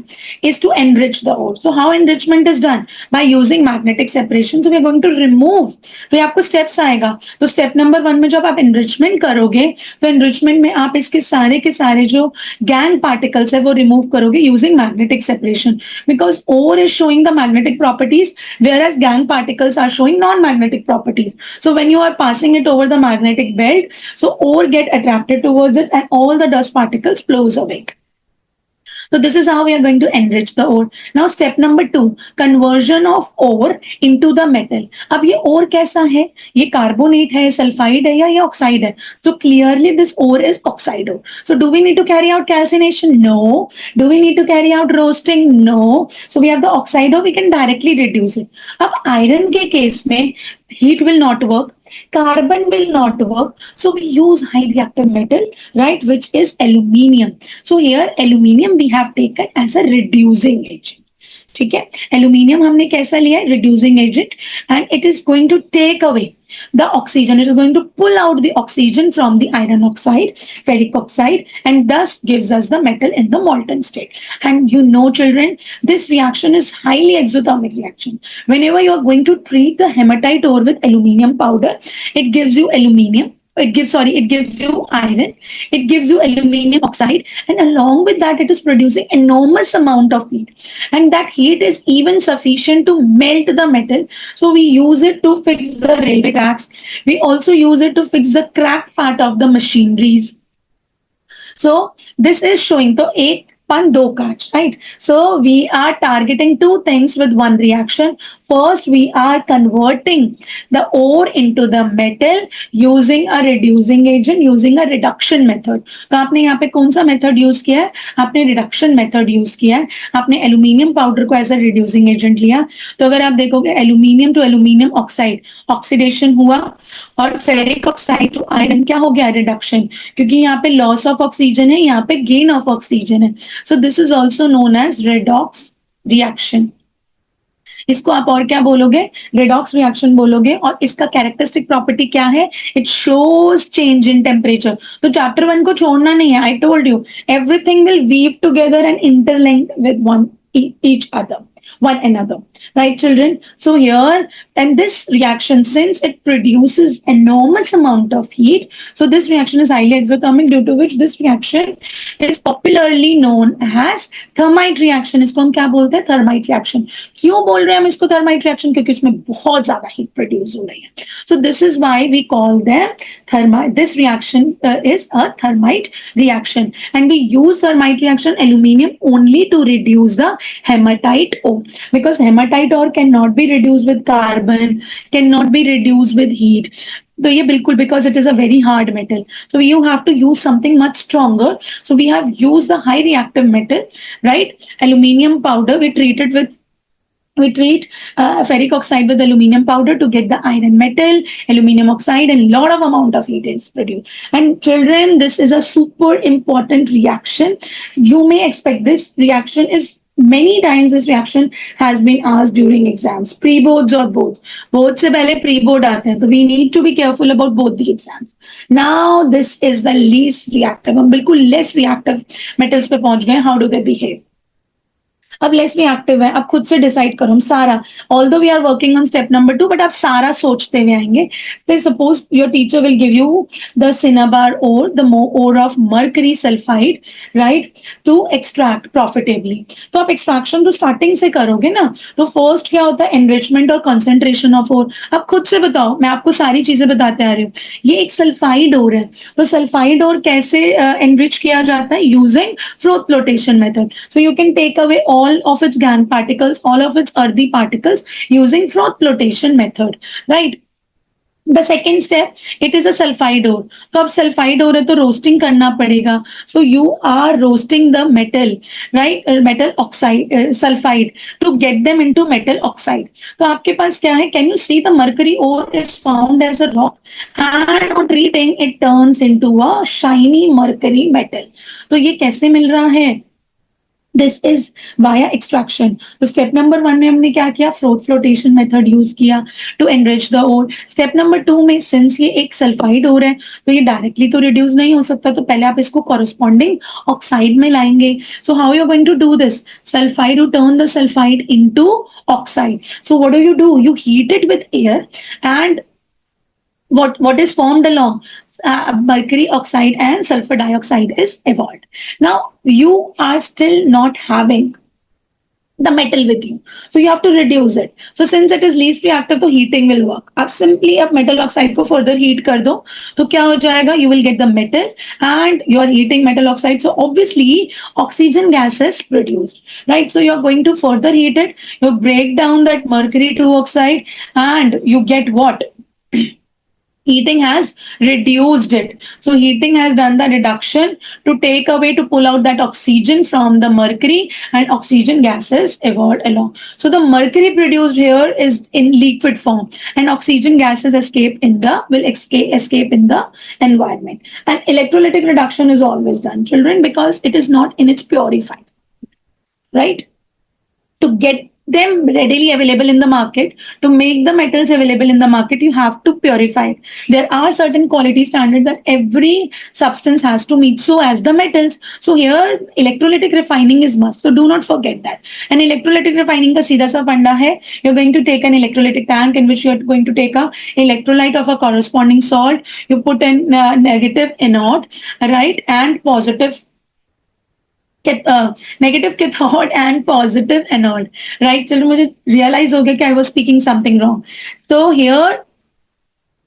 is to enrich the ore. So how enrichment is done? By using magnetic separation. So we are going to remove. तो ये आपको steps आएगा. तो step number 1 में जब आप enrichment करोगे, तो enrichment में आप इसके सारे के सारे जो gang particles है वो remove करोगे using magnetic separation. Because ore is showing the magnetic properties, whereas gang particles are showing non-magnetic properties. So when you are passing it over the magnetic belt, so ore get attracted towards it and all the dust particles flows away. So this is how we are going to enrich the ore. Now step number 2, conversion of ore into the metal. अब ये ore कैसा है? ये carbonate है, sulphide है या ये oxide है? So clearly this ore is oxide ore. So do we need to carry out calcination? No. Do we need to carry out roasting? No. So we have the oxide ore, we can directly reduce it. अब iron के case में heat will not work. Carbon will not work. So we use high reactive metal, right, which is aluminium. So here aluminium we have taken as a reducing agent. ठीक है, aluminium हमने कैसा लिया है? Reducing agent, and it is going to take away the oxygen. It is going to pull out the oxygen from the iron oxide, ferric oxide, and thus gives us the metal in the molten state. And you know, children, this reaction is highly exothermic reaction. Whenever you are going to treat the hematite ore with aluminium powder, it gives you aluminium. It gives you iron, it gives you aluminium oxide, and along with that, it is producing enormous amount of heat. And that heat is even sufficient to melt the metal. So we use it to fix the railway tracks. We also use it to fix the cracked part of the machineries. So this is showing the एक pan do kaach, right? So we are targeting two things with one reaction. First, we are converting the ore into the metal using a reducing agent, using a reduction method. तो आपने यहाँ पे कौन सा method use किया है? आपने reduction method use किया है. आपने एल्यूमिनियम पाउडर को एज अ रिड्यूसिंग एजेंट लिया. तो अगर आप देखोगे aluminium to aluminium oxide oxidation हुआ, और फेरिक ऑक्साइड टू आयरन क्या हो गया? रिडक्शन. क्योंकि यहाँ पे लॉस ऑफ ऑक्सीजन है, यहाँ पे गेन ऑफ ऑक्सीजन है. So this is also known as redox reaction. इसको आप और क्या बोलोगे? रेडॉक्स रिएक्शन बोलोगे. और इसका कैरेक्टरिस्टिक प्रॉपर्टी क्या है? It shows change in temperature. तो चैप्टर 1 को छोड़ना नहीं है. I told you everything will weave together and interlinked with one each other, one another, right children? So here, and this reaction, since it produces enormous amount of heat, so this reaction is highly exothermic, due to which this reaction is popularly known as thermite reaction. इसको हम क्या बोलते हैं? thermite reaction. क्यों बोल रहे हैं हम इसको thermite reaction? क्योंकि इसमें बहुत ज्यादा heat produce हो रही है. So this is why we call them thermite. This reaction is a thermite reaction, and we use thermite reaction aluminium only to reduce the hematite ore, because hematite ore cannot be reduced with carbon, cannot be reduced with heat. तो ये बिल्कुल, because it is a very hard metal, so you have to use something much stronger. So we have used the high reactive metal, right? Aluminium powder. We treat ferric oxide with aluminium powder to get the iron metal, aluminium oxide, and lot of amount of heat is produced. And children, this is a super important reaction. You may expect this reaction is many times this reaction has been asked during exams, pre-boards or boards. Boards से पहले pre-board आते हैं, तो we need to be careful about both the exams. Now this is the least reactive. हम बिल्कुल less reactive metals पे पहुंच गए. How do they behave? अब लेस रिएक्टिव है. अब खुद से डिसाइड करो. हम सारा, although we are working on step number 2, but आप सारा सोचते हुए आएंगे. फिर suppose your teacher will give you the cinnabar ore, the ore of mercury sulphide, right, to extract profitably. तो आप एक्सट्रैक्शन तो स्टार्टिंग से करोगे ना. तो फर्स्ट क्या होता है? एनरिचमेंट और कंसेंट्रेशन ऑफ ओर. अब खुद से बताओ, मैं आपको सारी चीजें बताते आ रही हूँ. ये एक सल्फाइड ओर है, तो सल्फाइड ओर कैसे एनरिच किया जाता है? Using float flotation method. So you can take away all of its gangue particles, all of its earthy particles using froth flotation method, right? The second step, it is a sulfide ore. तो अब sulfide ore है तो roasting करना पड़ेगा. So you are roasting the metal, right? Metal oxide, sulfide, to get them into metal oxide. तो आपके पास क्या है? Can you see the mercury ore is found as a rock, and on treating it turns into a shiny mercury metal. तो ये कैसे मिल रहा है? This is via extraction. तो स्टेप नंबर 1 में हमने क्या किया, फ्लोटेशन मेथड यूज किया to enrich the ore. Step number 2 में सिंस ये एक सल्फाइड ओर है तो ये डायरेक्टली तो रिड्यूस नहीं हो सकता, तो पहले आप इसको कॉरस्पॉन्डिंग ऑक्साइड में लाएंगे। So how you are going to do this, sulphide, you turn the sulphide into oxide. So what do, you heat it with air, and what is formed along, mercury oxide and sulfur dioxide is evolved. Now you are still not having the metal with you, so you have to reduce it. So since it is least reactive, तो heating will work. आप simply आप metal oxide को further heat कर दो तो क्या हो जाएगा, you will get the metal and you are heating metal oxide, so obviously oxygen gas is produced, right? So you are going to further heat it, you break down that mercury to oxide, and you get what, heating has reduced it. So heating has done the reduction to take away, to pull out that oxygen from the mercury, and oxygen gases evolved along. So the mercury produced here is in liquid form, and oxygen gases escape in the environment. And electrolytic reduction is always done, children, because it is not in its purified, right? To get them readily available in the market, to make the metals available in the market, you have to purify it. There are certain quality standards that every substance has to meet, so as the metals. So here electrolytic refining is must, so do not forget that. And electrolytic refining ka seedha sa funda hai, you're going to take an electrolytic tank in which you're going to take a electrolyte of a corresponding salt, you put in negative anode, right, and positive negative cathode and positive anode, right? चलो मुझे realize हो गया कि I was speaking something wrong. So here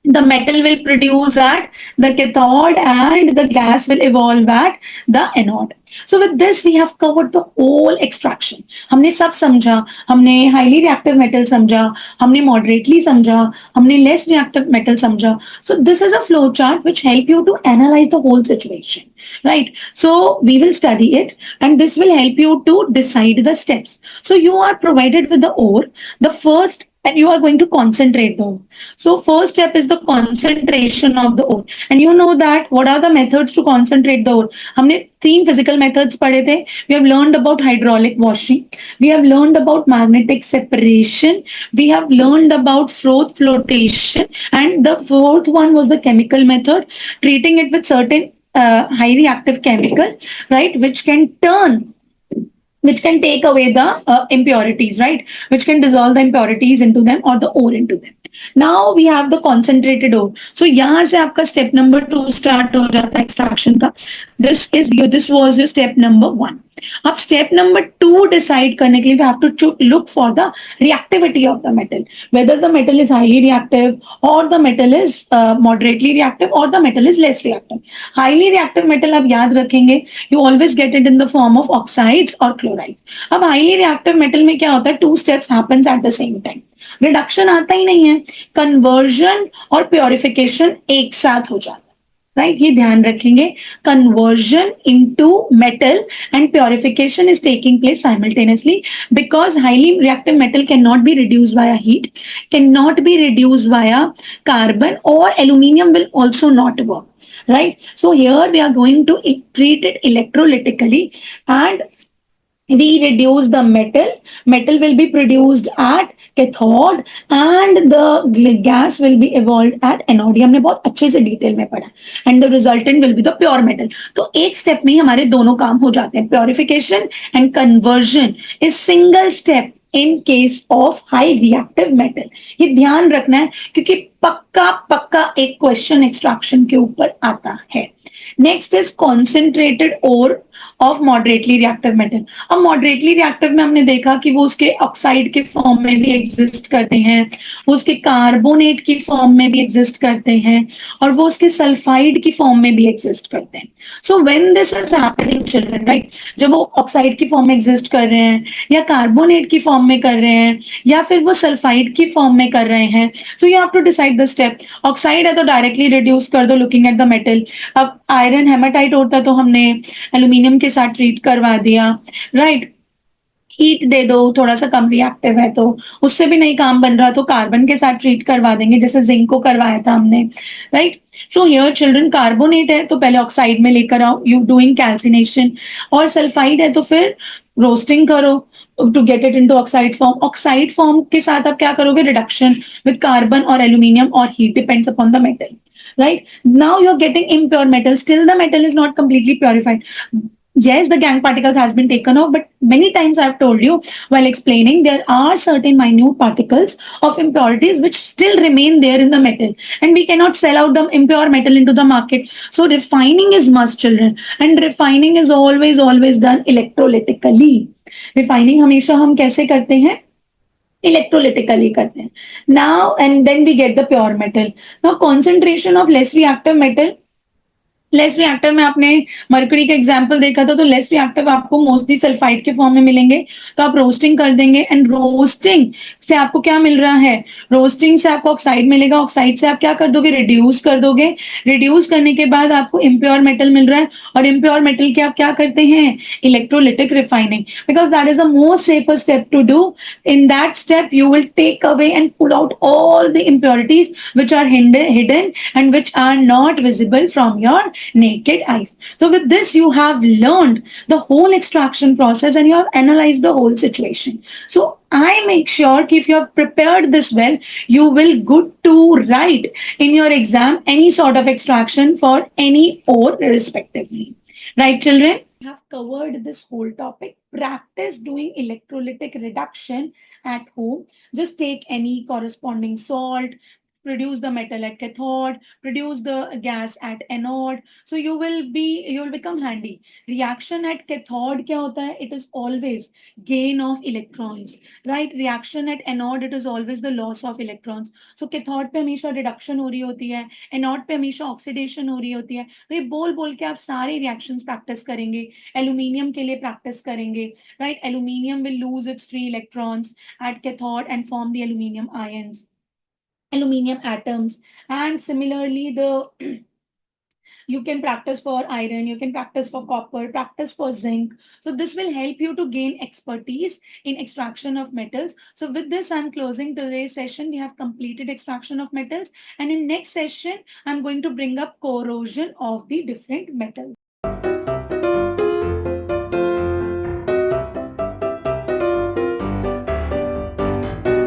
the metal will produce at the cathode and the gas will evolve at the anode. So with this we have covered the whole extraction. हमने सब समझा, हमने highly reactive metal समझा, हमने moderately समझा, हमने less reactive metal समझा. So this is a flow chart which help you to analyze the whole situation, right? So we will study it and this will help you to decide the steps. So you are provided with the ore, the first, and you are going to concentrate the ore. So first step is the concentration of the ore. And you know that what are the methods to concentrate the ore? हमने 3 physical methods पढ़े थे. We have learned about hydraulic washing. We have learned about magnetic separation. We have learned about froth flotation. And the fourth one was the chemical method, treating it with certain high reactive chemical, right, which can take away the impurities, right, which can dissolve the impurities into them or the ore into them. Now we have the concentrated ore. So यहाँ से आपका step number 2 start हो जाता है extraction का. This was your step number 1. अब step number 2 decide करने के लिए we have to look for the reactivity of the metal, whether the metal is highly reactive or the metal is moderately reactive or the metal is less reactive. Highly reactive metal आप याद रखेंगे, you always get it in the form of oxides or chlorides. अब highly reactive metal में क्या होता है, 2 steps happens at the same time. Reduction आता ही नहीं है, कन्वर्जन और प्योरिफिकेशन एक साथ हो जाता है, राइट? ये ध्यान रखेंगे, conversion into metal and purification is taking place simultaneously because highly reactive metal can not be reduced via heat, can not be reduced via carbon, और aluminium will also not work, right? So here we are going to treat it electrolytically and we reduce the metal will be produced at cathode and the gas will be evolved at anode. हमने बहुत अच्छे से detail में पढ़ा, and the resultant will be the pure metal. तो एक step में हमारे दोनों काम हो जाते हैं, purification and conversion is single step in case of high reactive metal. ये ध्यान रखना है क्योंकि पक्का एक क्वेश्चन एक्सट्रैक्शन के ऊपर आता है. Next is concentrated ore of moderately reactive metal. अब मॉडरेटली रिएक्टिव में हमने देखा कि वो उसके ऑक्साइड के फॉर्म में भी एग्जिस्ट करते हैं, वो उसके कार्बोनेट की फॉर्म में भी एग्जिस्ट करते हैं, और वो उसके सल्फाइड की फॉर्म में भी एग्जिस्ट करते हैं. So when this is happening children, right, जब वो ऑक्साइड की फॉर्म में एग्जिस्ट कर रहे हैं या कार्बोनेट की फॉर्म में कर रहे हैं या फिर वो सल्फाइड की फॉर्म में कर रहे हैं, so you have to decide the step. Oxide है तो डायरेक्टली रिड्यूस कर दो लुकिंग एट द मेटल. अब आयरन हेमाटाइट होता तो हमने एल्यूमिनियम के साथ ट्रीट करवा दिया, राइट. हीट दे दो, थोड़ा सा कम रिएक्टिव है तो उससे भी नहीं काम बन रहा तो कार्बन के साथ ट्रीट करवा देंगे, जैसे जिंक को करवाया था हमने, right. So here children carbonate है तो पहले ऑक्साइड में लेकर आओ, यू डूइंग कैल्सिनेशन, और सल्फाइड है तो फिर रोस्टिंग करो to get it into oxide form. Oxide form के साथ आप क्या करोगे? रिडक्शन विद कार्बन और एल्यूमिनियम और heat, depends upon the metal. Right now you're getting impure metal, still the metal is not completely purified. Yes, the gang particles has been taken off, but many times I've told you while explaining, there are certain minute particles of impurities which still remain there in the metal, and we cannot sell out the impure metal into the market. So refining is must, children, and refining is always done electrolytically. Refining हमेशा हम कैसे करते हैं? Electrolytically करते हैं. Now and then we get the pure metal. Now concentration of less reactive metal, less reactor में आपने mercury का एग्जांपल देखा था, तो लेस रिएक्टिव आपको मोस्टली सल्फाइड के फॉर्म में मिलेंगे. तो आप रोस्टिंग कर देंगे, एंड रोस्टिंग से आपको क्या मिल रहा है? रोस्टिंग से आपको ऑक्साइड मिलेगा, ऑक्साइड से आप क्या कर दोगे? रिड्यूस कर दोगे. रिड्यूस करने के बाद आपको इम्प्योर मेटल मिल रहा है, और इम्प्योर मेटल के आप क्या करते हैं? Electrolytic refining, because that is the most safer step to do. In that step, you will take away and pull out all the impurities which are hidden and which are not visible from your naked eyes. So with this, you have learned the whole extraction process and you have analyzed the whole situation. So I make sure if you have prepared this well, you will good to write in your exam any sort of extraction for any ore respectively. Right, children? Have covered this whole topic. Practice doing electrolytic reduction at home. Just take any corresponding salt, produce the metal at cathode, produce the gas at anode. So you will become handy. Reaction at cathode क्या होता है? It is always gain of electrons, right? Reaction at anode, it is always the loss of electrons. So cathode पे हमेशा reduction हो रही होती है, anode पे हमेशा oxidation हो रही होती है. तो ये बोल बोल के आप सारे reactions practice करेंगे. Aluminium के लिए practice करेंगे, right? Aluminium will lose its free electrons at cathode and form the aluminium ions, aluminium atoms. And similarly, the you can practice for iron, you can practice for copper, practice for zinc. So this will help you to gain expertise in extraction of metals. So with this, I'm closing today's session. We have completed extraction of metals, and in next session I'm going to bring up corrosion of the different metals.